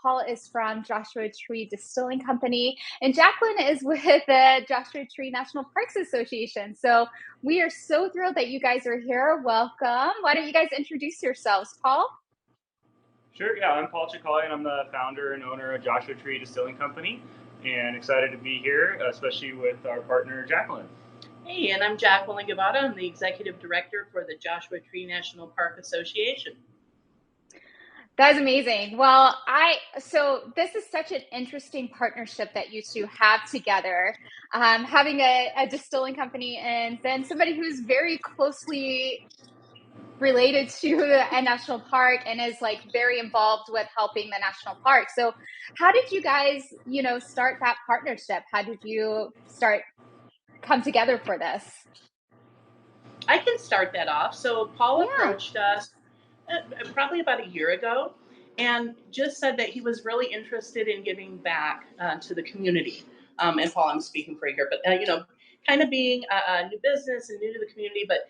Paul is from Joshua Tree Distilling Company, and Jacqueline is with the Joshua Tree National Parks Association. So we are so thrilled that you guys are here. Welcome. Why don't you guys introduce yourselves, Paul? Sure, yeah, I'm Paul Chakalian. I'm the founder and owner of Joshua Tree Distilling Company, and excited to be here, especially with our partner, Jacqueline. Hey, and I'm Jacqueline Guevara. I'm the executive director for the Joshua Tree National Park Association. That's amazing. Well, so this is such an interesting partnership that you two have together, having a distilling company and then somebody who's very closely related to a national park and is like very involved with helping the national park. So, how did you guys, start that partnership? How did you start come together for this? I can start that off. So, Paul Yeah. approached us probably about a year ago and just said that he was really interested in giving back to the community. And Paul, I'm speaking for you here, but kind of being a new business and new to the community, but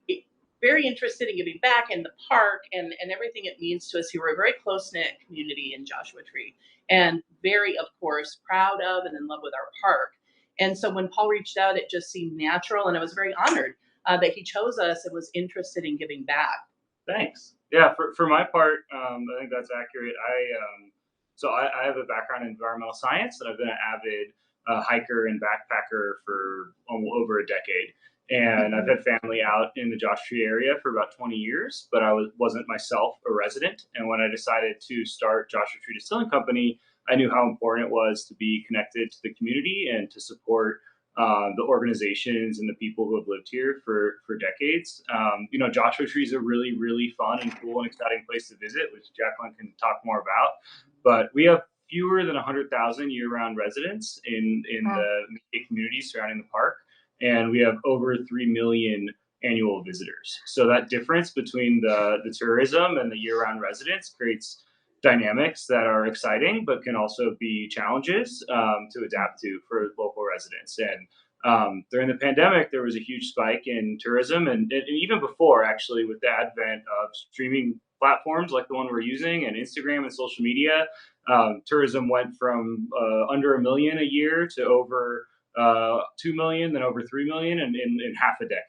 it- very interested in giving back in the park and everything it means to us. We're a very close knit community in Joshua Tree and very, of course, proud of and in love with our park. And so when Paul reached out, it just seemed natural, and I was very honored that he chose us and was interested in giving back. Thanks. Yeah, for my part, I think that's accurate. I have a background in environmental science, and I've been an avid hiker and backpacker for almost over a decade. And I've had family out in the Josh Tree area for about 20 years, but wasn't myself a resident. And when I decided to start Joshua Tree Distilling Company, I knew how important it was to be connected to the community and to support the organizations and the people who have lived here for decades. Joshua Tree is a really, really fun and cool and exciting place to visit, which Jacqueline can talk more about. But we have fewer than 100,000 year-round residents in Wow. the immediate communities surrounding the park, and we have over 3 million annual visitors. So that difference between the tourism and the year-round residents creates dynamics that are exciting, but can also be challenges to adapt to for local residents. And during the pandemic, there was a huge spike in tourism, and even before, actually, with the advent of streaming platforms like the one we're using and Instagram and social media, tourism went from under a million a year to over 2 million, then over 3 million in half a decade.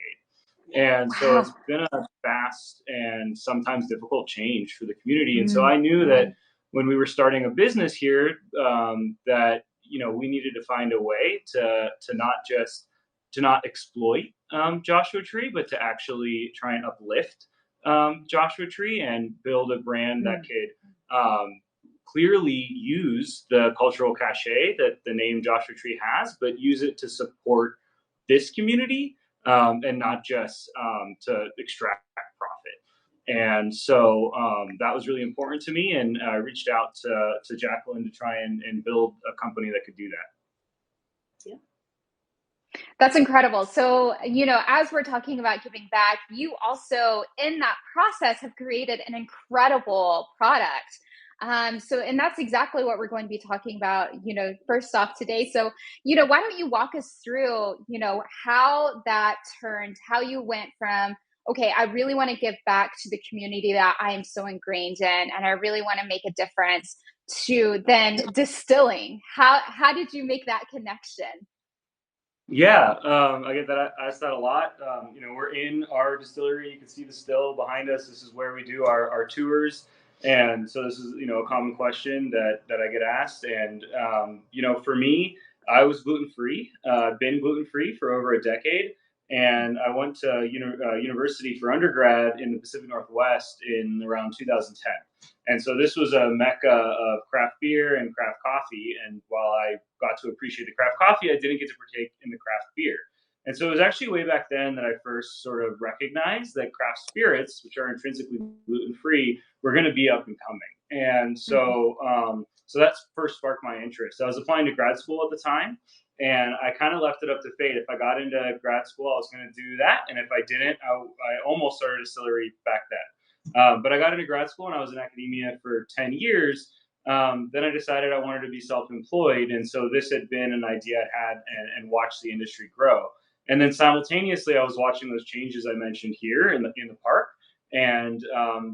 And so it's Wow. been a fast and sometimes difficult change for the community. And so Mm. I knew that when we were starting a business here, that we needed to find a way to not exploit Joshua Tree, but to actually try and uplift Joshua Tree and build a brand that Mm. could clearly use the cultural cachet that the name Joshua Tree has, but use it to support this community and not just to extract profit. And so that was really important to me, and I reached out to Jacqueline to try and build a company that could do that. Yeah. That's incredible. So, as we're talking about giving back, you also, in that process, have created an incredible product. And that's exactly what we're going to be talking about, first off today. So, why don't you walk us through, how that turned, how you went from, okay, I really want to give back to the community that I am so ingrained in, and I really want to make a difference, to then distilling. How did you make that connection? Yeah, I get that. I ask that a lot. We're in our distillery. You can see the still behind us. This is where we do our tours, and so this is a common question that I get asked. And for me, I was gluten free. Been gluten free for over a decade, and I went to university for undergrad in the Pacific Northwest in around 2010. And so this was a mecca of craft beer and craft coffee. And while I got to appreciate the craft coffee, I didn't get to partake in the craft beer. And so it was actually way back then that I first sort of recognized that craft spirits, which are intrinsically gluten free, were going to be up and coming. And Mhm. so that's first sparked my interest. I was applying to grad school at the time, and I kind of left it up to fate. If I got into grad school, I was going to do that, and if I didn't, I almost started a distillery back then. But I got into grad school and I was in academia for 10 years. Then I decided I wanted to be self employed. And so this had been an idea I had and watched the industry grow. And then simultaneously, I was watching those changes I mentioned here in the park. And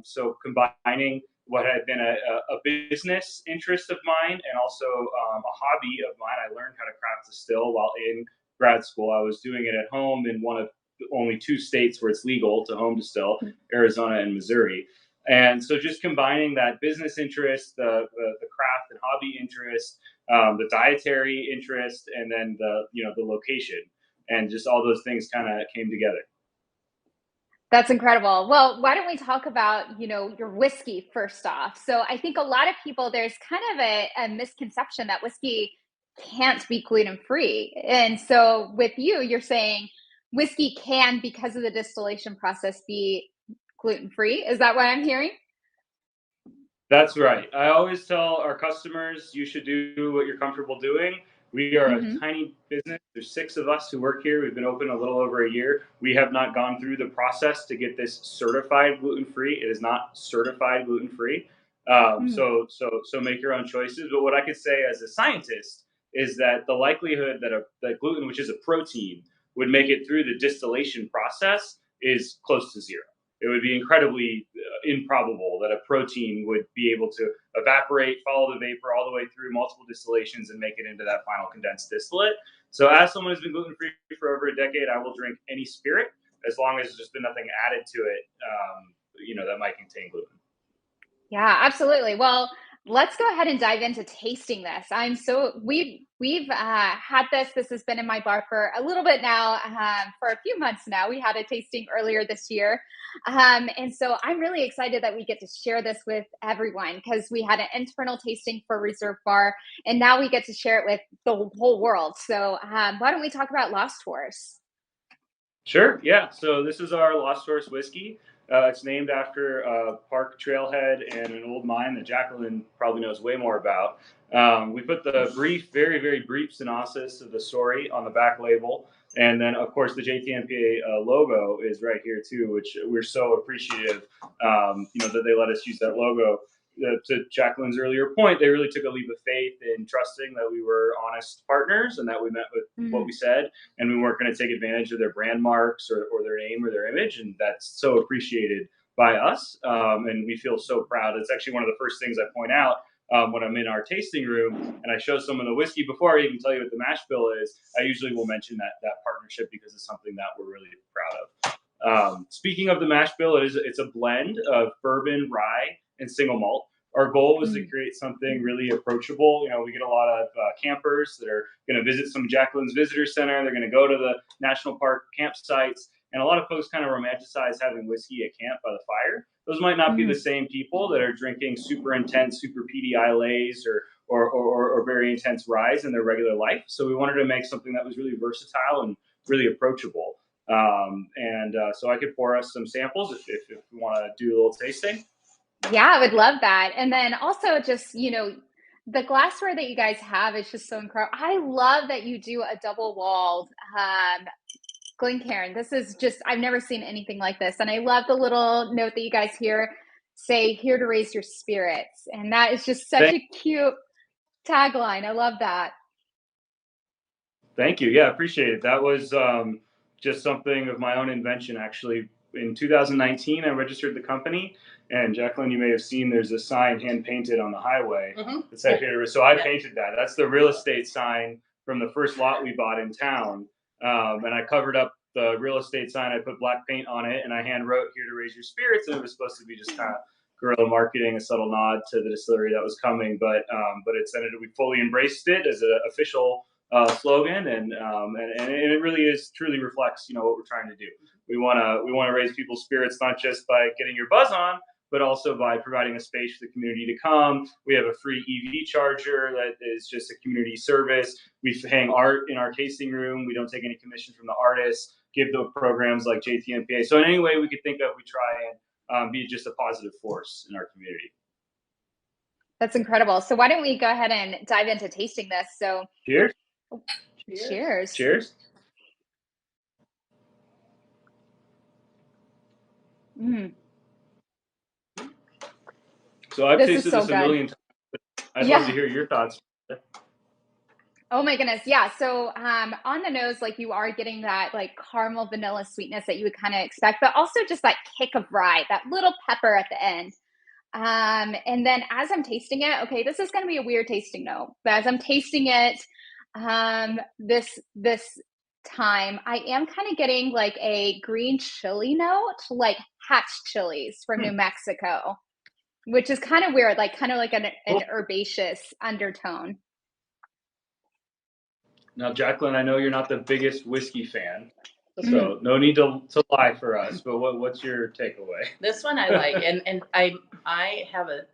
so combining what had been a business interest of mine and also a hobby of mine. I learned how to craft distill while in grad school. I was doing it at home in one of only two states where it's legal to home distill, Arizona and Missouri. And so just combining that business interest, the craft and hobby interest, the dietary interest, and then the location, and just all those things kind of came together. That's incredible. Well, why don't we talk about, your whiskey first off? So I think a lot of people, there's kind of a misconception that whiskey can't be gluten free. And so with you, you're saying whiskey can, because of the distillation process, be gluten free. Is that what I'm hearing? That's right. I always tell our customers you should do what you're comfortable doing. We are a Hmm. tiny business. There's 6 of us who work here. We've been open a little over a year. We have not gone through the process to get this certified gluten free. It is not certified gluten free. So make your own choices. But what I could say as a scientist is that the likelihood that gluten, which is a protein, would make it through the distillation process is close to zero. It would be incredibly improbable that a protein would be able to evaporate, follow the vapor all the way through multiple distillations and make it into that final condensed distillate. So, as someone who's been gluten free for over a decade, I will drink any spirit as long as there's been nothing added to it, that might contain gluten. Yeah, absolutely. Well, let's go ahead and dive into tasting this. We've had this. This has been in my bar for a little bit now, for a few months now. We had a tasting earlier this year, and so I'm really excited that we get to share this with everyone because we had an internal tasting for Reserve Bar, and now we get to share it with the whole world. So why don't we talk about Lost Horse? Sure. Yeah. So this is our Lost Horse whiskey. It's named after a park trailhead and an old mine that Jacqueline probably knows way more about. We put the brief, very, very brief synopsis of the story on the back label. And then, of course, the JTMPA logo is right here, too, which we're so appreciative, that they let us use that logo. To Jacqueline's earlier point, they really took a leap of faith in trusting that we were honest partners and that we met with what we said and we weren't going to take advantage of their brand marks or their name or their image. And that's so appreciated by us. And we feel so proud. It's actually one of the first things I point out when I'm in our tasting room and I show someone the whiskey before I even tell you what the mash bill is. I usually will mention that partnership because it's something that we're really proud of. Speaking of the mash bill, it's a blend of bourbon, rye, and single malt. Our goal was to create something really approachable. We get a lot of campers that are going to visit some Jacqueline's Visitor Center. They're going to go to the national park campsites. And a lot of folks kind of romanticize having whiskey at camp by the fire. Those might not be the same people that are drinking super intense, super peaty ILAs or very intense ryes in their regular life. So we wanted to make something that was really versatile and really approachable. So I could pour us some samples if we want to do a little tasting. Yeah, I would love that. And then also just, the glassware that you guys have is just so incredible. I love that you do a double walled Glencairn. This is just, I've never seen anything like this. And I love the little note that you guys here say, here to raise your spirits. And that is just such Thank a cute tagline. I love that. Thank you. Yeah, appreciate it. That was just something of my own invention, actually. In 2019, I registered the company, and Jacqueline, you may have seen there's a sign hand painted on the highway that said here. So I painted that. That's the real estate sign from the first lot we bought in town. And I covered up the real estate sign. I put black paint on it, and I hand wrote "Here to raise your spirits," and it was supposed to be just kind of guerrilla marketing, a subtle nod to the distillery that was coming. But we fully embraced it as an official slogan, and it really is truly reflects what we're trying to do. We want to raise people's spirits not just by getting your buzz on, but also by providing a space for the community to come. We have a free EV charger that is just a community service. We hang art in our tasting room. We don't take any commission from the artists. Give the programs like JTMPA. So in any way we could think of, we try and be just a positive force in our community. That's incredible. So why don't we go ahead and dive into tasting this? So Cheers. cheers. Cheers. Mm. So I've This is tasted so this a good. million times. I'd love to Yeah. hear your thoughts. Oh my goodness. Yeah. So on the nose, like you are getting that like caramel vanilla sweetness that you would kind of expect, but also just that kick of rye, that little pepper at the end. And then as I'm tasting it, okay, this is going to be a weird tasting note, but as I'm tasting it, this time, I am kind of getting like a green chili note, like hatch chilies from New Mexico, which is kind of weird, like kind of like an herbaceous undertone. Now, Jacqueline, I know you're not the biggest whiskey fan, so no need to lie for us. But what's your takeaway? This one I like, and I have a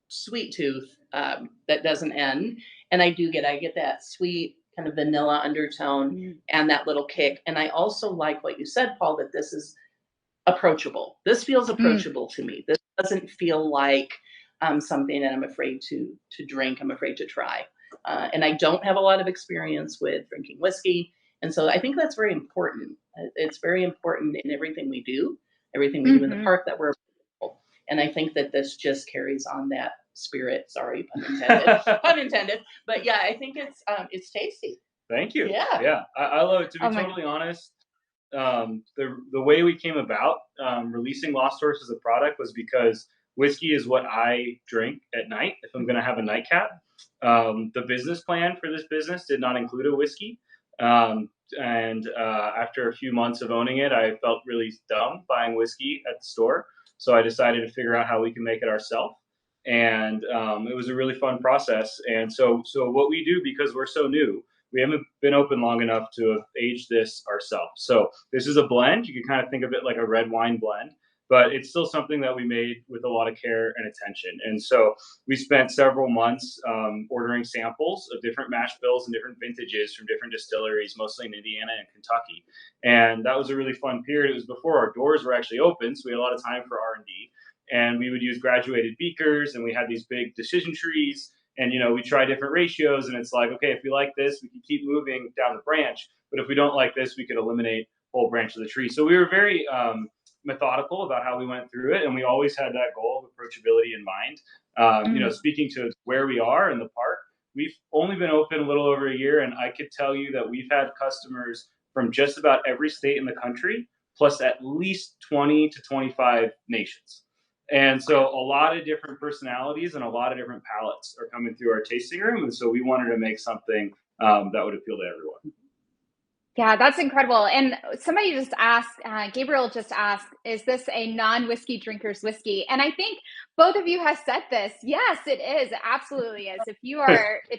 sweet tooth that doesn't end, and I get that sweet kind of vanilla undertone and that little kick. And I also like what you said, Paul, that this is approachable. This feels approachable to me. This doesn't feel like something that I'm afraid to drink. I'm afraid to try. And I don't have a lot of experience with drinking whiskey. And so I think that's very important. It's very important in everything we do in the park that we're. And I think that this just carries on that spirit. Sorry, pun intended. Pun intended. But yeah, I think it's tasty. Thank you. Yeah. I love it. To be totally honest, the way we came about releasing Lost Horse as a product was because whiskey is what I drink at night if I'm going to have a nightcap. The business plan for this business did not include a whiskey. And after a few months of owning it, I felt really dumb buying whiskey at the store. So I decided to figure out how we can make it ourselves. And it was a really fun process. And so what we do, because we're so new, we haven't been open long enough to have aged this ourselves. So this is a blend. You can kind of think of it like a red wine blend, but it's still something that we made with a lot of care and attention. And so we spent several months ordering samples of different mash bills and different vintages from different distilleries, mostly in Indiana and Kentucky. And that was a really fun period. It was before our doors were actually open, so we had a lot of time for R&D. And we would use graduated beakers, and we had these big decision trees. And, we try different ratios, and it's like, okay, if we like this, we can keep moving down the branch. But if we don't like this, we could eliminate whole branch of the tree. So we were very methodical about how we went through it. And we always had that goal of approachability in mind. Speaking to where we are in the park, we've only been open a little over a year. And I could tell you that we've had customers from just about every state in the country, plus at least 20 to 25 nations. And so a lot of different personalities and a lot of different palates are coming through our tasting room. And so we wanted to make something that would appeal to everyone. Yeah, that's incredible. And somebody just asked, Gabriel just asked, is this a non-whiskey drinker's whiskey? And I think both of you have said this. Yes, it is. It absolutely is. If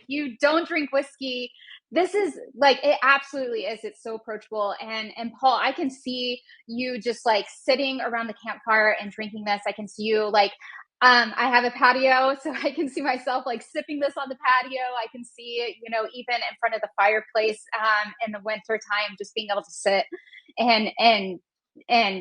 you don't drink whiskey, this is like, it absolutely is. It's so approachable. And Paul, I can see you just like sitting around the campfire and drinking this. I can see you like, I have a patio, so I can see myself like sipping this on the patio. I can see it, even in front of the fireplace in the winter time, just being able to sit and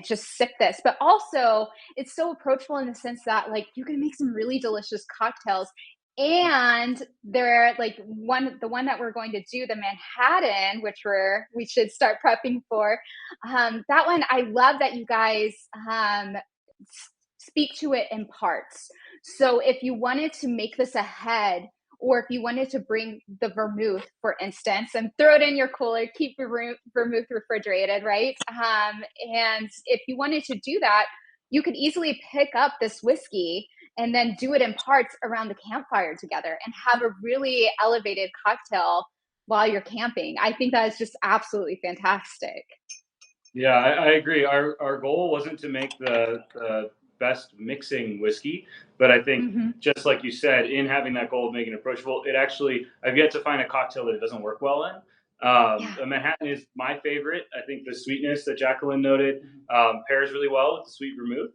just sip this. But also, it's so approachable in the sense that like you can make some really delicious cocktails. And they're like the one that we're going to do, the Manhattan, which we should start prepping for. That one, I love that you guys speak to it in parts. So if you wanted to make this ahead, or if you wanted to bring the vermouth, for instance, and throw it in your cooler, keep vermouth refrigerated, right? And if you wanted to do that, you could easily pick up this whiskey and then do it in parts around the campfire together and have a really elevated cocktail while you're camping. I think that is just absolutely fantastic. Yeah, I agree. Our goal wasn't to make the best mixing whiskey, but I think just like you said, in having that goal of making it approachable, I've yet to find a cocktail that it doesn't work well in. The Manhattan is my favorite. I think the sweetness that Jacqueline noted pairs really well with the sweet vermouth.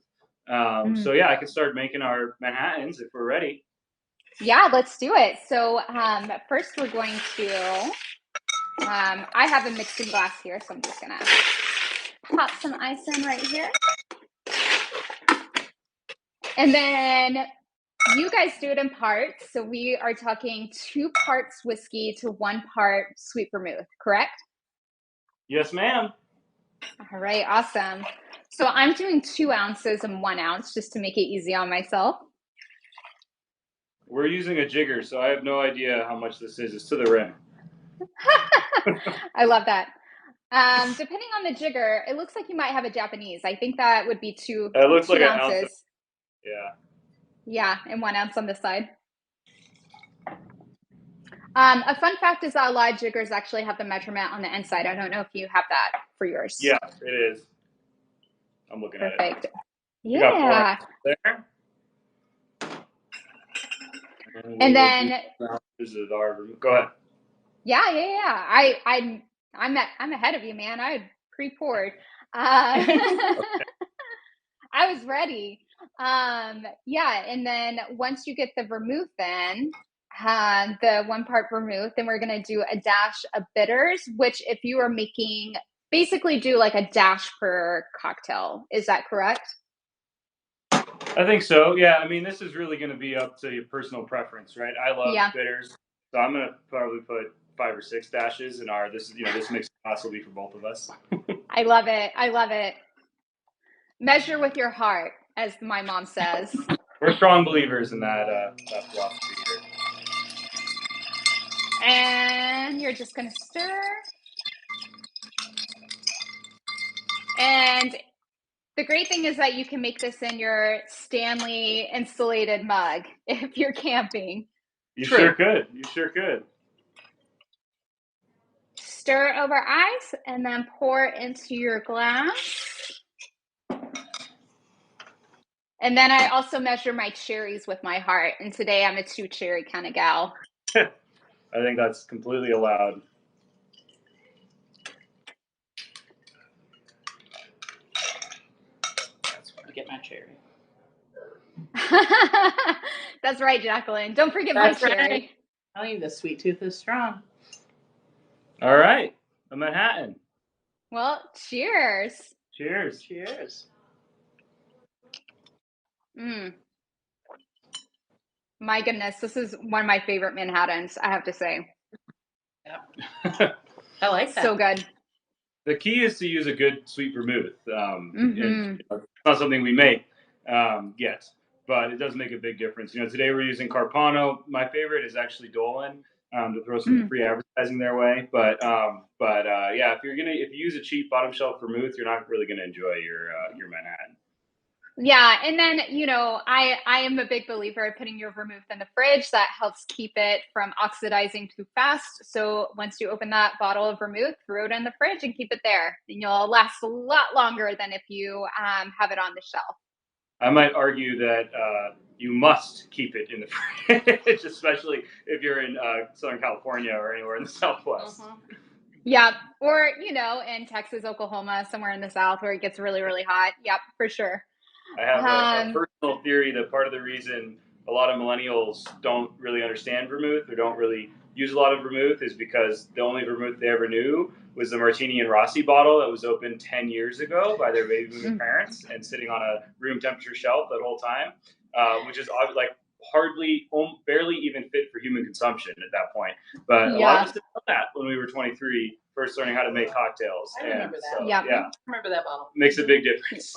So yeah, I can start making our Manhattans if we're ready. Yeah, let's do it. So first we're going to, I have a mixing glass here, so I'm just gonna pop some ice in right here. And then you guys do it in parts. So we are talking 2 parts whiskey to 1 part sweet vermouth, correct? Yes, ma'am. All right, awesome. So I'm doing 2 ounces and 1 ounce just to make it easy on myself. We're using a jigger, so I have no idea how much this is. It's to the rim. I love that. Depending on the jigger, it looks like you might have a Japanese. I think that would be 2 It looks like ounces. an ounce. Yeah. Yeah, and 1 ounce on this side. A fun fact is that a lot of jiggers actually have the measurement on the inside. I don't know if you have that for yours. Yeah, it is. I'm looking at Perfect. it. We got 4 Yeah. ounces there. And we And will do then, 4 ounces of our. Go ahead. yeah, yeah, yeah. I'm ahead of you, man. I pre-poured. Uh, I was ready. Yeah, and then once you get the vermouth in, the 1 part vermouth, then we're gonna do a dash of bitters, which if you are making basically do like a dash per cocktail. Is that correct? I think so. Yeah, I mean, this is really going to be up to your personal preference, right? I love Yeah, bitters, so I'm going to probably put 5 or 6 dashes in our. This is this makes it possibly for both of us. I love it. I love it. Measure with your heart, as my mom says. We're strong believers in that philosophy here. And you're just gonna stir. And the great thing is that you can make this in your Stanley insulated mug if you're camping. You sure True. could. You sure could. Stir over ice and then pour into your glass. And then I also measure my cherries with my heart. And today I'm a 2 cherry kind of gal. I think that's completely allowed. That's where I get my cherry. That's right, Jacqueline. Don't forget my That's right. cherry. I mean, the sweet tooth is strong. All right, a Manhattan. Well, cheers. Cheers. Cheers. Mm, my goodness, this is one of my favorite Manhattans, I have to say. Yeah. I like that. So good. The key is to use a good sweet vermouth. Mm-hmm. It's not something we make yet, but it does make a big difference. Today we're using Carpano. My favorite is actually Dolan, to throw some free advertising their way. But yeah, if you use a cheap bottom shelf vermouth, you're not really gonna enjoy your Manhattan. Yeah, and then I am a big believer of putting your vermouth in the fridge. That helps keep it from oxidizing too fast. So once you open that bottle of vermouth, throw it in the fridge and keep it there, and you'll last a lot longer than if you have it on the shelf. I might argue that you must keep it in the fridge, especially if you're in Southern California or anywhere in the Southwest. Yeah, or in Texas, Oklahoma, somewhere in the South where it gets really, really hot. Yep, for sure. I have a Um, personal theory that part of the reason a lot of millennials don't really understand vermouth or don't really use a lot of vermouth is because the only vermouth they ever knew was the Martini and Rossi bottle that was opened 10 years ago by their baby boomer parents and sitting on a room temperature shelf that whole time, which is like hardly, barely even fit for human consumption at that point. But a lot of yeah, us didn't know that when we were 23, first learning how to make cocktails. I remember that. So, yeah. yeah, I remember that bottle. makes a big difference.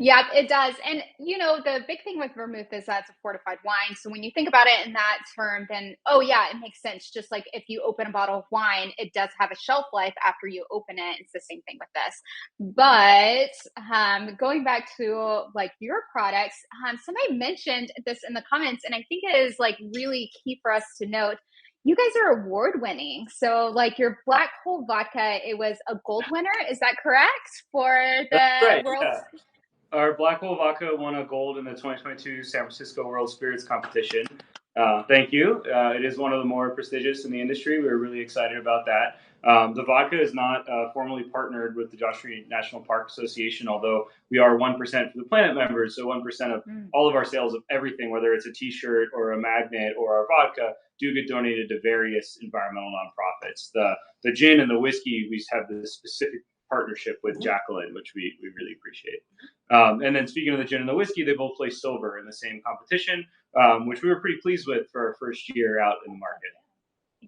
Yep, it does. And the big thing with vermouth is that it's a fortified wine. So when you think about it in that term, then oh yeah, it makes sense. Just like if you open a bottle of wine, it does have a shelf life after you open it. It's the same thing with this. But going back to like your products, somebody mentioned this in the comments, and I think it is like really key for us to note. You guys are award winning. So, like your Black Hole Vodka, it was a gold winner. Is that correct for That's the right. world's? Yeah. Our Black Hole Vodka won a gold in the 2022 San Francisco World Spirits Competition. Thank you. It is one of the more prestigious in the industry. We're really excited about that. The vodka is not formally partnered with the Joshua Tree National Park Association, although we are 1% for the Planet members. So 1% of all of our sales of everything, whether it's a T-shirt or a magnet or our vodka, do get donated to various environmental nonprofits. The gin and the whiskey, we have this specific partnership with Jacqueline, which we really appreciate. And then speaking of the gin and the whiskey, they both placed silver in the same competition, which we were pretty pleased with for our first year out in the market.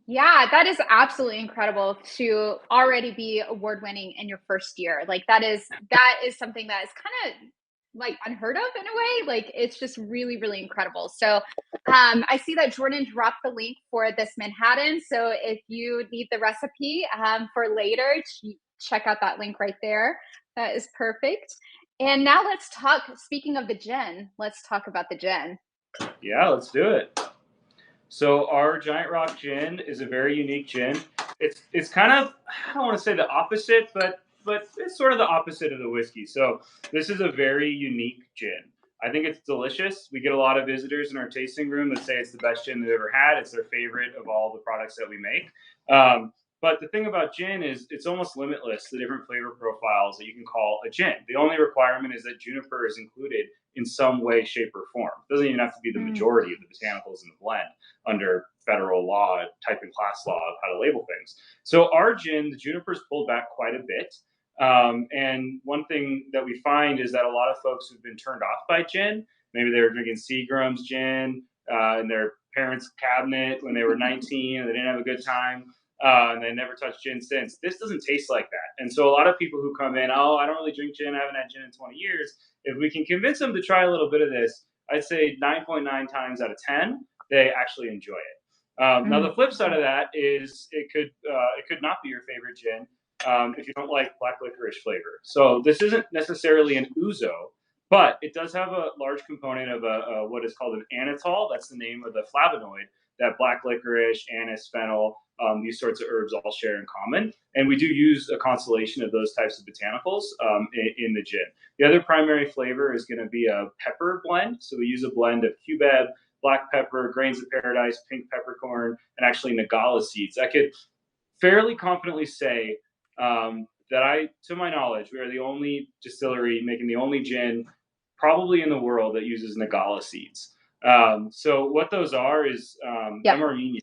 Yeah, that is absolutely incredible to already be award winning in your first year. Like that is something that is kind of like unheard of in a way. Like it's just really, really incredible. So I see that Jordan dropped the link for this Manhattan. So if you need the recipe for later, check out that link right there. That is perfect. And now let's talk, speaking of the gin, let's talk about the gin. Yeah, let's do it. So our Giant Rock Gin is a very unique gin. It's kind of, I don't want to say the opposite, but it's sort of the opposite of the whiskey. So this is a very unique gin. I think it's delicious. We get a lot of visitors in our tasting room that say it's the best gin they've ever had. It's their favorite of all the products that we make. But the thing about gin is it's almost limitless, the different flavor profiles that you can call a gin. The only requirement is that juniper is included in some way, shape, or form. It doesn't even have to be the majority of the botanicals in the blend under federal law, type and class law of how to label things. So our gin, the juniper's pulled back quite a bit. And one thing that we find is that a lot of folks who've been turned off by gin, maybe they were drinking Seagram's gin in their parents' cabinet when they were 19 and they didn't have a good time. And they never touched gin since. This doesn't taste like that. And so a lot of people who come in, oh, I don't really drink gin. I haven't had gin in 20 years. If we can convince them to try a little bit of this, I'd say 9.9 times out of 10, they actually enjoy it. Now the flip side of that is it could not be your favorite gin if you don't like black licorice flavor. So this isn't necessarily an ouzo, but it does have a large component of what is called an anetol. That's the name of the flavonoid that black licorice, anise, fennel, these sorts of herbs all share in common. And we do use a constellation of those types of botanicals in the gin. The other primary flavor is going to be a pepper blend. So we use a blend of cubeb, black pepper, grains of paradise, pink peppercorn, and actually Nagala seeds. I could fairly confidently say that to my knowledge, we are the only distillery making the only gin probably in the world that uses Nagala seeds. So what those are is them Armenian.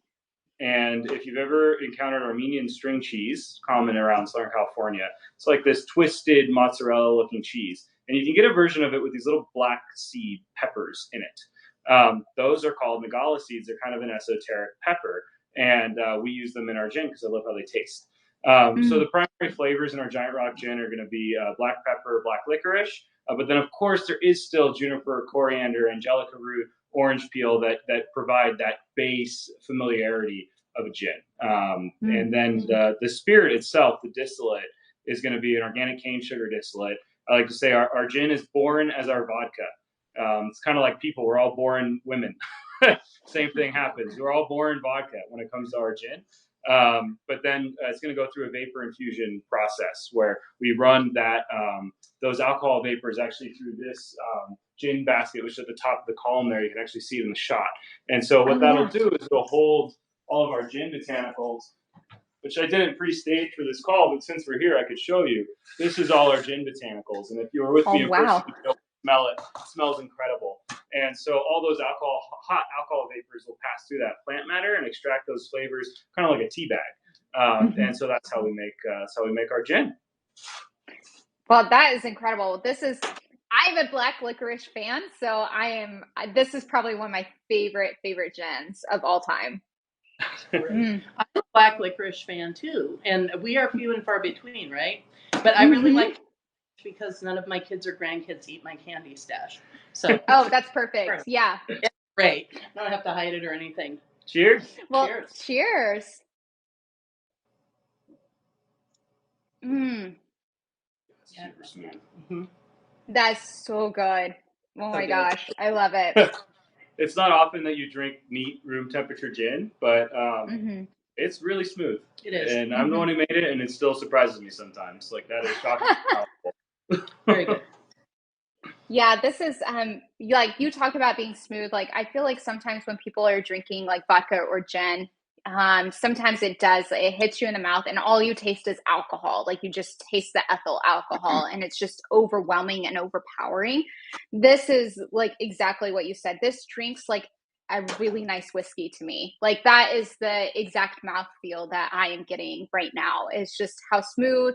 And if you've ever encountered Armenian string cheese, common around Southern California, it's like this twisted mozzarella-looking cheese. And you can get a version of it with these little black seed peppers in it. Those are called Nagala seeds. They're kind of an esoteric pepper. And we use them in our gin because I love how they taste. So the primary flavors in our Giant Rock gin are going to be black pepper, black licorice. But then, of course, there is still juniper, coriander, angelica root, orange peel that provide that base familiarity of a gin. And then the spirit itself, the distillate, is going to be an organic cane sugar distillate. I like to say our gin is born as our vodka. It's kind of like people. We're all born women. Same thing happens. We're all born vodka when it comes to our gin. But then it's going to go through a vapor infusion process where we run those alcohol vapors actually through this gin basket, which is at the top of the column there. You can actually see it in the shot. And so what that'll do is it'll hold all of our gin botanicals, which I didn't pre-stage for this call, but since we're here, I could show you. This is all our gin botanicals. And if you were with me in person, you'll smell it. It smells incredible. And so all those hot alcohol vapors will pass through that plant matter and extract those flavors, kind of like a tea bag. And so that's how we make our gin. Well, that is incredible. I'm a black licorice fan, so this is probably one of my favorite gins of all time. I'm a black licorice fan too, and we are few and far between, right? But I really like because none of my kids or grandkids eat my candy stash. So that's perfect. Yeah. It's great. I don't have to hide it or anything. Cheers. Well, cheers. Super smooth. That's so good. Oh my gosh. I love it. It's not often that you drink neat room temperature gin, but it's really smooth. It is. And I'm the one who made it, and it still surprises me sometimes. Like, that is shocking. Very good. Yeah, this is like you talk about being smooth. Like, I feel like sometimes when people are drinking like vodka or gin, sometimes it hits you in the mouth and all you taste is alcohol. Like, you just taste the ethyl alcohol and it's just overwhelming and overpowering. This is like exactly what you said. This drinks like a really nice whiskey to me. Like, that is the exact mouthfeel that I am getting right now. It's just how smooth.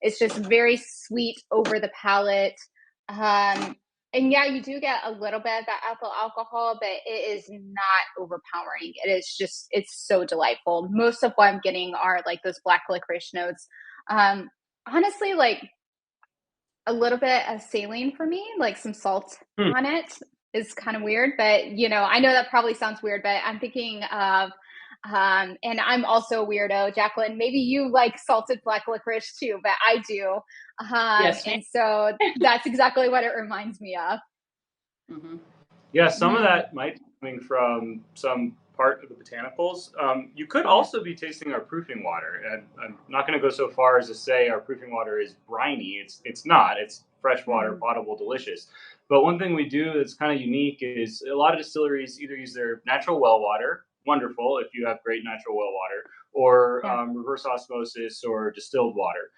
It's just very sweet over the palate. And yeah, you do get a little bit of that ethyl alcohol, but it is not overpowering. It's so delightful. Most of what I'm getting are like those black licorice notes. Honestly, like a little bit of saline for me, like some salt on it is kind of weird, but I know that probably sounds weird, but I'm thinking of And I'm also a weirdo, Jacqueline. Maybe you like salted black licorice too, but I do. Yes, And so that's exactly what it reminds me of. mm-hmm. Yeah, some of Mm. that might be coming from some part of the botanicals. You could Yeah. also be tasting our proofing water, and I'm not going to go so far as to say our proofing water is briny. It's not. It's fresh water, Mm. potable, delicious. But one thing we do that's kind of unique is a lot of distilleries either use their natural well water, wonderful if you have great natural well water, or Yeah. reverse osmosis or distilled water.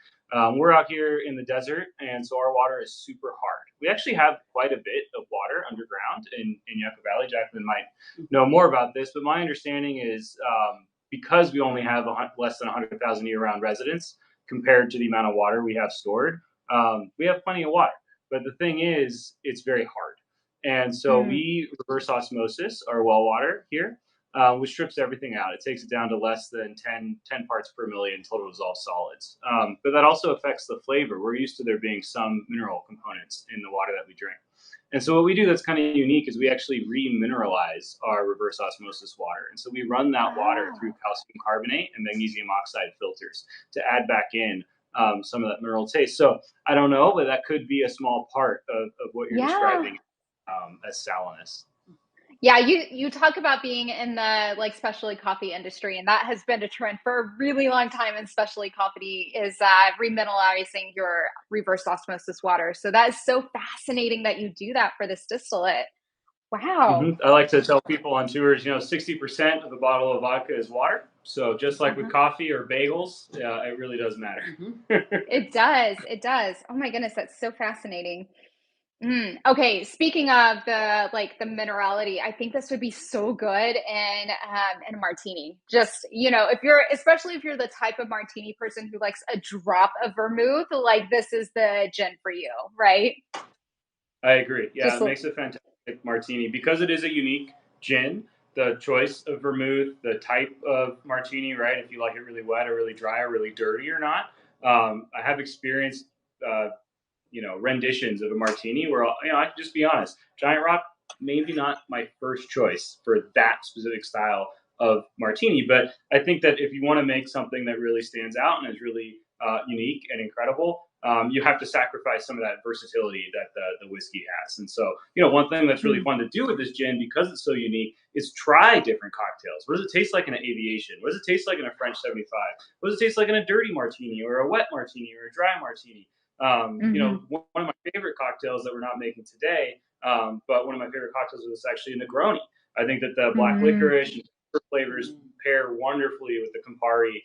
We're out here in the desert, and so our water is super hard. We actually have quite a bit of water underground in Yucca Valley. Jacqueline might know more about this, but my understanding is because we only have less than 100,000 year-round residents compared to the amount of water we have stored, we have plenty of water. But the thing is, it's very hard. And so Mm. we reverse osmosis our well water here, which strips everything out. It takes it down to less than 10 parts per million total dissolved solids. But that also affects the flavor. We're used to there being some mineral components in the water that we drink. And so what we do that's kind of unique is we actually remineralize our reverse osmosis water. And so we run that water through Oh. calcium carbonate and magnesium oxide filters to add back in some of that mineral taste. So I don't know, but that could be a small part of what you're Yeah. describing as salinous. Yeah, you talk about being in the like specialty coffee industry, and that has been a trend for a really long time in specialty coffee is remineralizing your reverse osmosis water. So that is so fascinating that you do that for this distillate. Wow. I like to tell people on tours, 60% of the bottle of vodka is water. So just like with Uh-huh. coffee or bagels, it really does matter. Mm-hmm. It does. It does. Oh my goodness, that's so fascinating. Okay, speaking of the minerality, I think this would be so good in a martini. Just if you're especially if you're the type of martini person who likes a drop of vermouth, like this is the gin for you, right? I agree. Yeah, Just it makes a fantastic martini because it is a unique gin. The choice of vermouth, the type of martini, right? If you like it really wet or really dry or really dirty or not. I have experienced uh, renditions of a martini where I can just be honest. Giant Rock, maybe not my first choice for that specific style of martini, but I think that if you want to make something that really stands out and is really unique and incredible, you have to sacrifice some of that versatility that the whiskey has. And so, one thing that's really mm, fun to do with this gin because it's so unique is try different cocktails. What does it taste like in an aviation? What does it taste like in a French 75? What does it taste like in a dirty martini or a wet martini or a dry martini? mhm, One of my favorite cocktails that we're not making today, but one of my favorite cocktails was actually a Negroni. I think that the black mm. licorice and flavors pair wonderfully with the Campari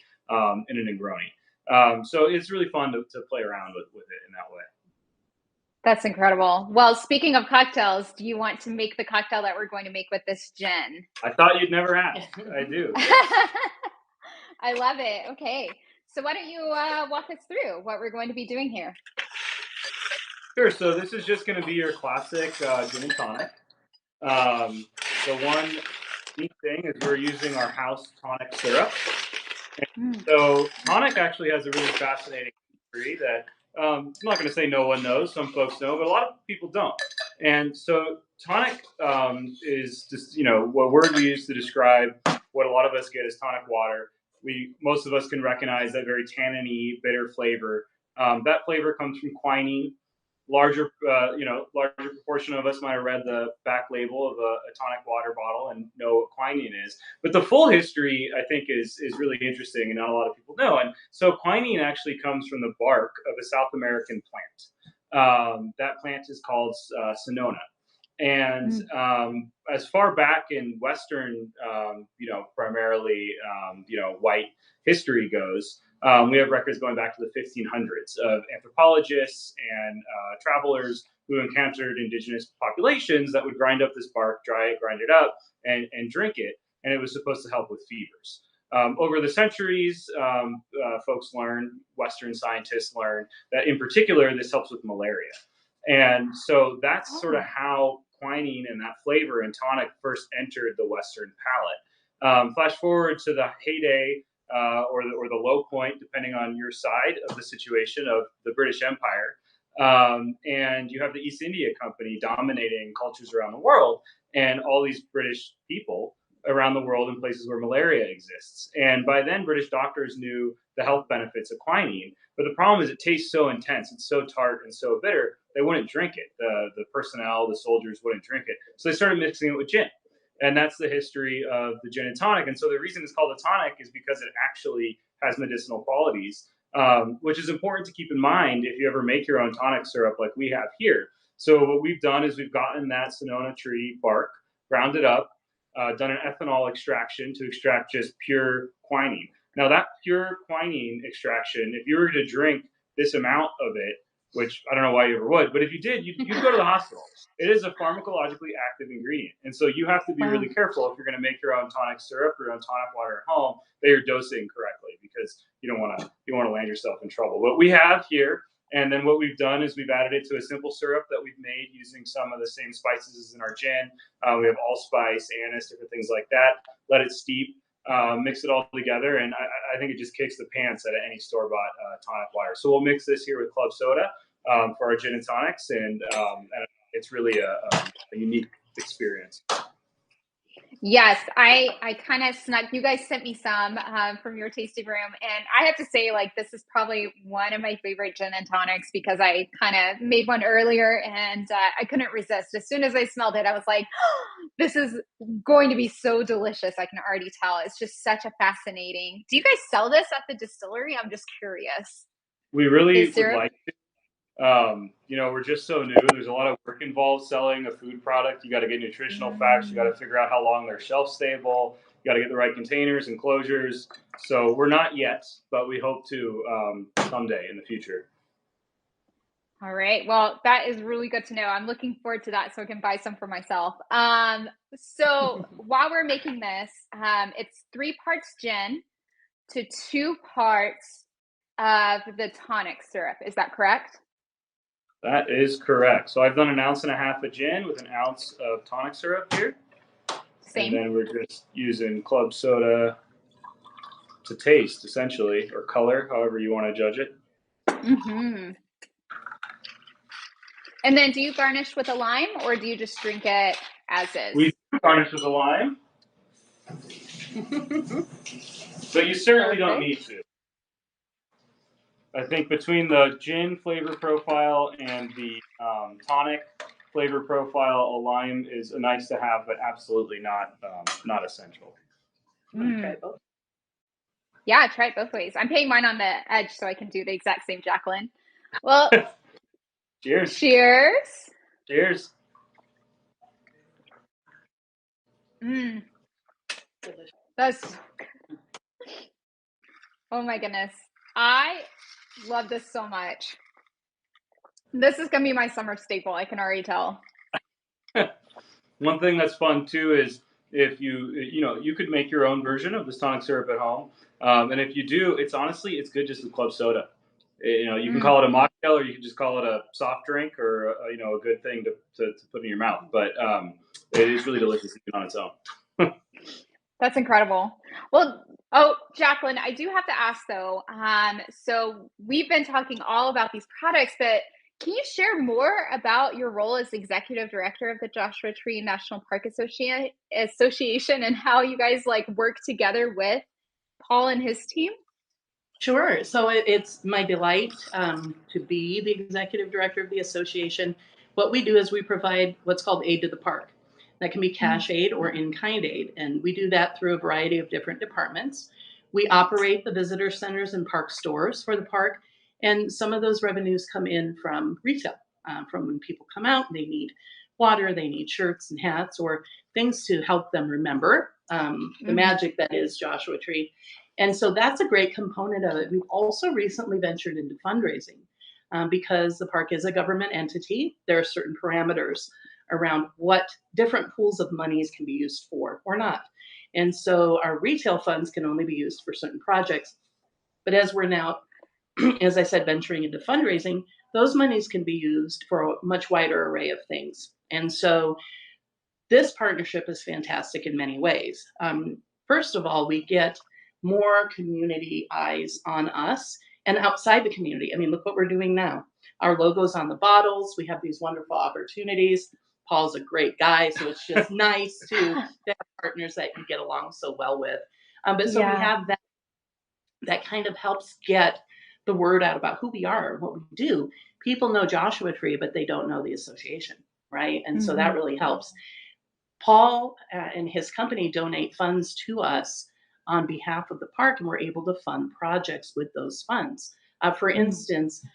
in a Negroni. So it's really fun to play around with it in that way. That's incredible. Well, speaking of cocktails, do you want to make the cocktail that we're going to make with this gin? I thought you'd never ask. I do, yes. I love it. Okay. So why don't you walk us through what we're going to be doing here? Sure. So this is just going to be your classic gin and tonic. Um, the one neat thing is we're using our house tonic syrup. Mm. So Tonic actually has a really fascinating history that I'm not going to say no one knows. Some folks know, but a lot of people don't. And so Tonic is just what word we use to describe what a lot of us get as tonic water. Most of us can recognize that very tanniny, bitter flavor. That flavor comes from quinine. Larger proportion of us might have read the back label of a tonic water bottle and know what quinine is. But the full history, I think, is really interesting, and not a lot of people know. And so, quinine actually comes from the bark of a South American plant. That plant is called Sonona. And Mm. as far back in Western, primarily, white history goes, we have records going back to the 1500s of anthropologists and travelers who encountered indigenous populations that would grind up this bark, dry it, grind it up, and drink it. And it was supposed to help with fevers. Over the centuries, folks learned, Western scientists learned that in particular, this helps with malaria. And so that's sort of Oh. how quinine and that flavor and tonic first entered the Western palate. Flash forward to the heyday or the low point, depending on your side of the situation of the British Empire. And you have the East India Company dominating cultures around the world, and all these British people around the world in places where malaria exists. And by then, British doctors knew the health benefits of quinine. But the problem is it tastes so intense, it's so tart and so bitter, they wouldn't drink it. The personnel, the soldiers wouldn't drink it. So they started mixing it with gin. And that's the history of the gin and tonic. And so the reason it's called a tonic is because it actually has medicinal qualities, which is important to keep in mind if you ever make your own tonic syrup like we have here. So what we've done is we've gotten that Sonona tree bark, ground it up, done an ethanol extraction to extract just pure quinine. Now that pure quinine extraction, if you were to drink this amount of it, which I don't know why you ever would, but if you did, you'd go to the hospital. It is a pharmacologically active ingredient. And so you have to be really careful if you're going to make your own tonic syrup or your own tonic water at home that you're dosing correctly, because you don't want to land yourself in trouble. What we have here, and then what we've done is we've added it to a simple syrup that we've made using some of the same spices as in our gin. We have allspice, anise, different things like that. Let it steep, mix it all together, and I think it just kicks the pants out of any store-bought tonic water. So we'll mix this here with club soda for our gin and tonics, and it's really a unique experience. Yes, I kind of snuck. You guys sent me some from your tasting room, and I have to say, like, this is probably one of my favorite gin and tonics because I kind of made one earlier, and I couldn't resist. As soon as I smelled it, I was like, oh, "This is going to be so delicious." I can already tell. It's just such a fascinating. Do you guys sell this at the distillery? I'm just curious. We really would like to. We're just so new. There's a lot of work involved selling a food product. You got to get nutritional facts. You got to figure out how long they're shelf stable. You got to get the right containers and closures. So we're not yet, but we hope to someday in the future. All right. Well, that is really good to know. I'm looking forward to that so I can buy some for myself. So while we're making this, it's 3 parts gin to 2 parts of the tonic syrup. Is that correct? That is correct. So I've done 1.5 ounces of gin with 1 ounce of tonic syrup here. Same. And then we're just using club soda to taste, essentially, or color, however you want to judge it. Mm-hmm. And then do you garnish with a lime, or do you just drink it as is? We do garnish with a lime. But you certainly don't need to. I think between the gin flavor profile and the tonic flavor profile, a lime is a nice to have, but absolutely not essential. Mm. Yeah, try it both ways. I'm paying mine on the edge so I can do the exact same, Jacqueline. Well, cheers. Cheers. Cheers. That's so good. Oh my goodness. I love this so much. This is going to be my summer staple. I can already tell. One thing that's fun too is if you could make your own version of this tonic syrup at home. And if you do, it's good just with club soda. You can call it a mocktail, or you can just call it a soft drink, or a good thing to put in your mouth. But it is really delicious even on its own. That's incredible. Well, Jacqueline, I do have to ask though. So we've been talking all about these products, but can you share more about your role as executive director of the Joshua Tree National Park Association and how you guys work together with Paul and his team? Sure. So it's my delight to be the executive director of the association. What we do is we provide what's called aid to the park. That can be cash aid or in-kind aid, and we do that through a variety of different departments. We operate the visitor centers and park stores for the park, and some of those revenues come in from retail, from when people come out, they need water, they need shirts and hats, or things to help them remember the magic that is Joshua Tree. And so that's a great component of it. We've also recently ventured into fundraising because the park is a government entity. There are certain parameters around what different pools of monies can be used for or not. And so our retail funds can only be used for certain projects. But as we're now, as I said, venturing into fundraising, those monies can be used for a much wider array of things. And so this partnership is fantastic in many ways. First of all, we get more community eyes on us and outside the community. I mean, look what we're doing now. Our logo's on the bottles. We have these wonderful opportunities. Paul's a great guy, so it's just nice to have partners that you get along so well with. But so we Yeah. have that kind of helps get the word out about who we are and what we do. People know Joshua Tree, but they don't know the association, right? And so that Mhm. really helps. Paul and his company donate funds to us on behalf of the park, and we're able to fund projects with those funds. For Mm. instance,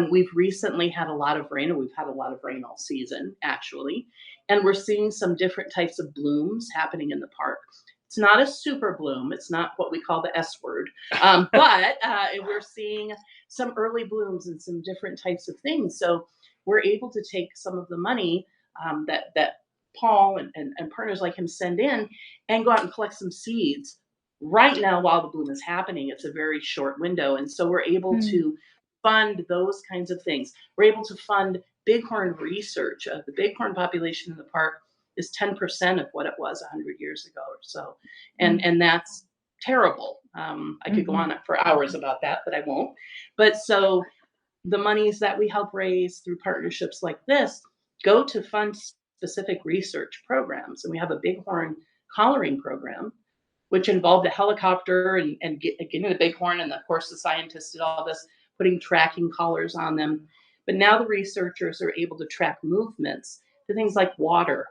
we've recently had a lot of rain, and we've had a lot of rain all season, actually, and we're seeing some different types of blooms happening in the park. It's not a super bloom. It's not what we call the S word, but we're seeing some early blooms and some different types of things. So we're able to take some of the money that Paul and partners like him send in and go out and collect some seeds right now while the bloom is happening. It's a very short window. And so we're able Mm. to fund those kinds of things. We're able to fund bighorn research. The bighorn population in the park is 10% of what it was 100 years ago or so. Mm. And that's terrible. I could go Mhm. on for hours about that, but I won't. But so the monies that we help raise through partnerships like this go to fund specific research programs. And we have a bighorn collaring program, which involved a helicopter and getting the bighorn. And of course, the scientists did all this, putting tracking collars on them. But now the researchers are able to track movements to things like water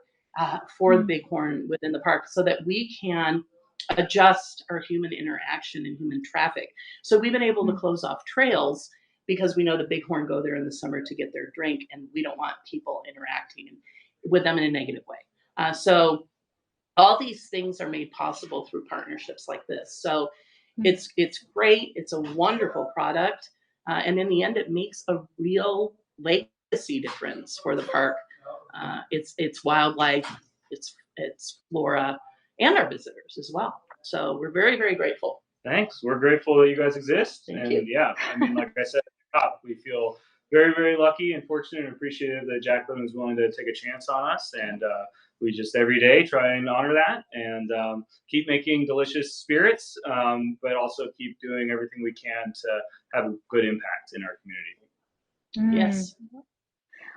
for the Mm. bighorn within the park so that we can adjust our human interaction and human traffic. So we've been able to Mm. close off trails because we know the bighorn go there in the summer to get their drink, and we don't want people interacting with them in a negative way. So all these things are made possible through partnerships like this. So Mm. it's great. It's a wonderful product, and in the end, it makes a real legacy difference for the park. It's wildlife, it's flora, and our visitors as well. So we're very, very grateful. Thanks. We're grateful that you guys exist. Thank And you. yeah, I mean, like I said at the top, we feel very, very lucky and fortunate and appreciative that Jacqueline was willing to take a chance on us. And we just every day try and honor that and keep making delicious spirits, but also keep doing everything we can to have a good impact in our community. Mm. Yes.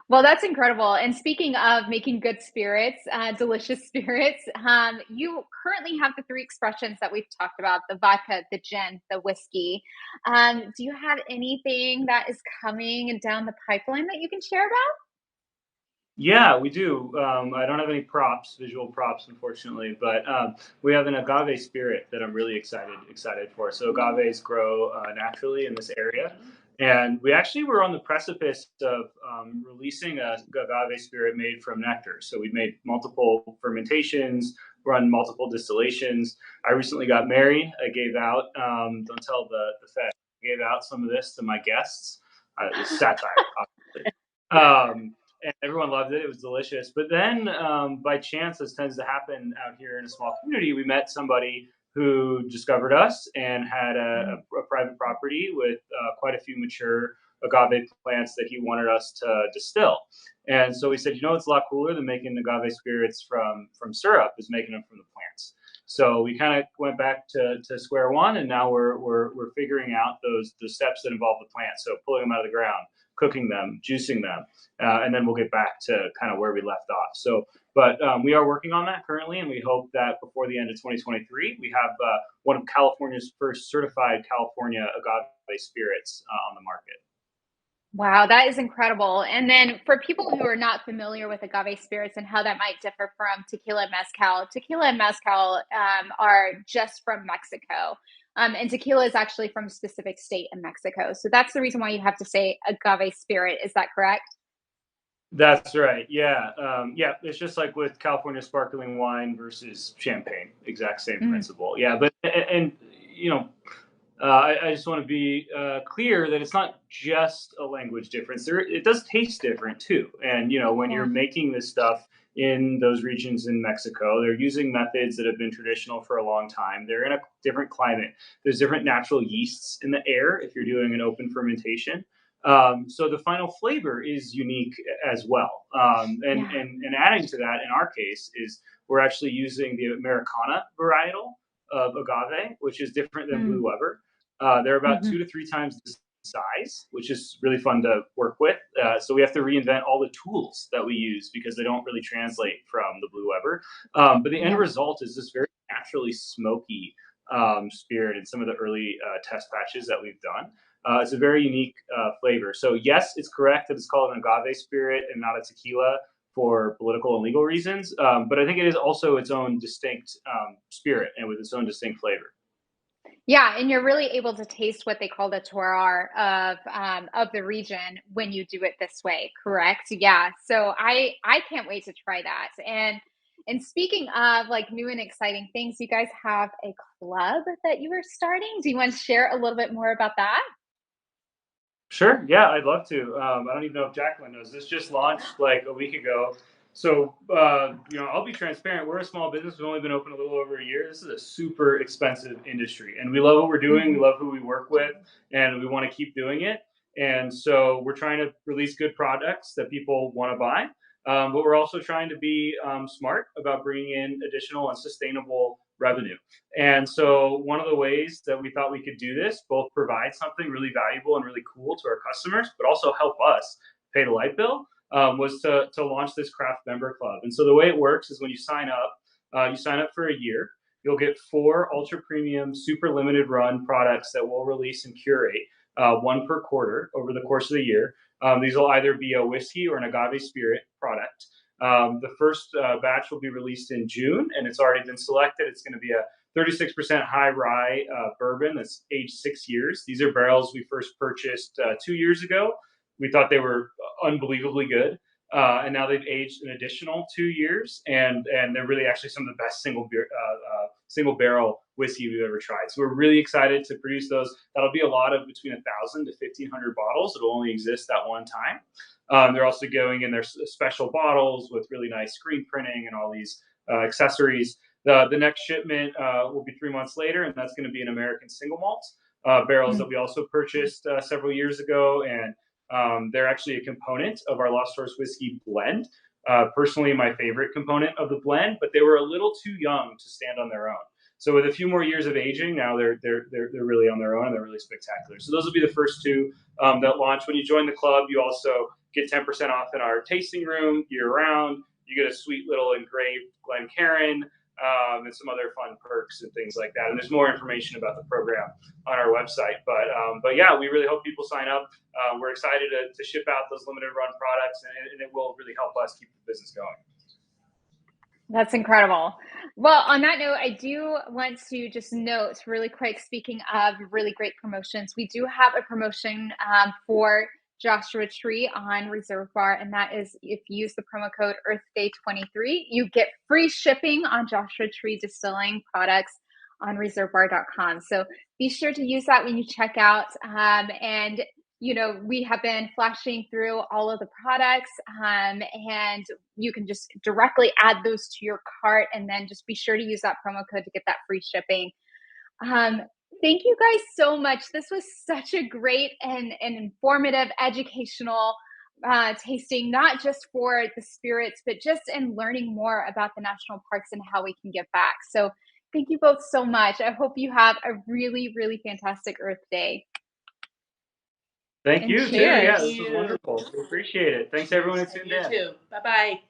Well, that's incredible. And speaking of making good spirits, delicious spirits, you currently have the three expressions that we've talked about: the vodka, the gin, the whiskey. Do you have anything that is coming down the pipeline that you can share about? Yeah, we do. I don't have any props, visual props, unfortunately, but we have an agave spirit that I'm really excited for. So agaves grow naturally in this area, and we actually were on the precipice of releasing a agave spirit made from nectar. So we've made multiple fermentations, run multiple distillations. I recently got married. I gave out, don't tell the Fed, I gave out some of this to my guests. It's satire, obviously. And everyone loved it. It was delicious. But then, by chance, as tends to happen out here in a small community, we met somebody who discovered us and had Mm. a private property with quite a few mature agave plants that he wanted us to distill. And so we said, you know, it's a lot cooler than making agave spirits from syrup is making them from the plants. So we kind of went back to square one, and now we're figuring out the steps that involve the plants. So pulling them out of the ground, cooking them, juicing them, and then we'll get back to kind of where we left off. So, but we are working on that currently, and we hope that before the end of 2023, we have one of California's first certified California agave spirits on the market. Wow, that is incredible. And then for people who are not familiar with agave spirits and how that might differ from tequila and mezcal are just from Mexico. And tequila is actually from a specific state in Mexico. So that's the reason why you have to say agave spirit. Is that correct? That's right. Yeah. Yeah. It's just like with California sparkling wine versus champagne, exact same Mm. principle. Yeah. But, and, you know, I just want to be clear that it's not just a language difference. It does taste different too. And when you're Yeah. making this stuff in those regions in Mexico, they're using methods that have been traditional for a long time. They're in a different climate. There's different natural yeasts in the air if you're doing an open fermentation. So the final flavor is unique as well. Yeah. And adding to that, in our case, is we're actually using the Americana varietal of agave, which is different than Blue Mm. Weber. They're about Hmm. 2 to 3 times size, which is really fun to work with. So we have to reinvent all the tools that we use because they don't really translate from the Blue Weber. But the end Yeah. result is this very naturally smoky spirit in some of the early test batches that we've done. It's a very unique flavor. So yes, it's correct that it's called an agave spirit and not a tequila for political and legal reasons. But I think it is also its own distinct spirit and with its own distinct flavor. Yeah, and you're really able to taste what they call the terroir of the region when you do it this way, correct? Yeah. So I can't wait to try that. And speaking of like new and exciting things, you guys have a club that you are starting. Do you want to share a little bit more about that? Sure. Yeah, I'd love to. I don't even know if Jacqueline knows. This just launched like a week ago. So, I'll be transparent. We're a small business. We've only been open a little over a year. This is a super expensive industry, and we love what we're doing. We Hmm. love who we work with, and we want to keep doing it. And so, we're trying to release good products that people want to buy. But we're also trying to be smart about bringing in additional and sustainable revenue. And so, one of the ways that we thought we could do this, both provide something really valuable and really cool to our customers, but also help us pay the light bill, was to launch this craft member club. And so, the way it works is when you sign up for a year. You'll get 4 ultra premium, super limited run products that we'll release and curate, one per quarter over the course of the year. These will either be a whiskey or an agave spirit product. The first batch will be released in June, and it's already been selected. It's going to be a 36% high rye bourbon that's aged 6 years. These are barrels we first purchased 2 years ago. We thought they were unbelievably good. And now they've aged an additional 2 years, and they're really actually some of the best single barrel whiskey we've ever tried. So we're really excited to produce those. That'll be a lot of between 1,000 to 1,500 bottles. It'll only exist that one time. They're also going in their special bottles with really nice screen printing and all these accessories. The next shipment will be 3 months later, and that's going to be an American single malt barrels that we also purchased several years ago, and they're actually a component of our Lost Horse Whiskey blend. Personally, my favorite component of the blend, but they were a little too young to stand on their own. So with a few more years of aging, now they're really on their own and they're really spectacular. So those will be the first two that launch. When you join the club, you also get 10% off in our tasting room year round. You get a sweet little engraved Glencairn, and some other fun perks and things like that. And there's more information about the program on our website. But yeah, we really hope people sign up. We're excited to ship out those limited run products, and it will really help us keep the business going. That's incredible. Well, on that note, I do want to just note really quick, speaking of really great promotions, we do have a promotion for Joshua Tree on Reserve Bar, and that is if you use the promo code EarthDay23, you get free shipping on Joshua Tree Distilling products on reservebar.com. So be sure to use that when you check out. And we have been flashing through all of the products, and you can just directly add those to your cart, and then just be sure to use that promo code to get that free shipping. Um, Thank you guys so much. This was such a great and informative, educational tasting, not just for the spirits, but just in learning more about the national parks and how we can give back. So thank you both so much. I hope you have a really, really fantastic Earth Day. Thank And you too. Thank Yeah, cheers. this was you. wonderful. We appreciate it. Thanks everyone who tuned You in. too. Bye bye.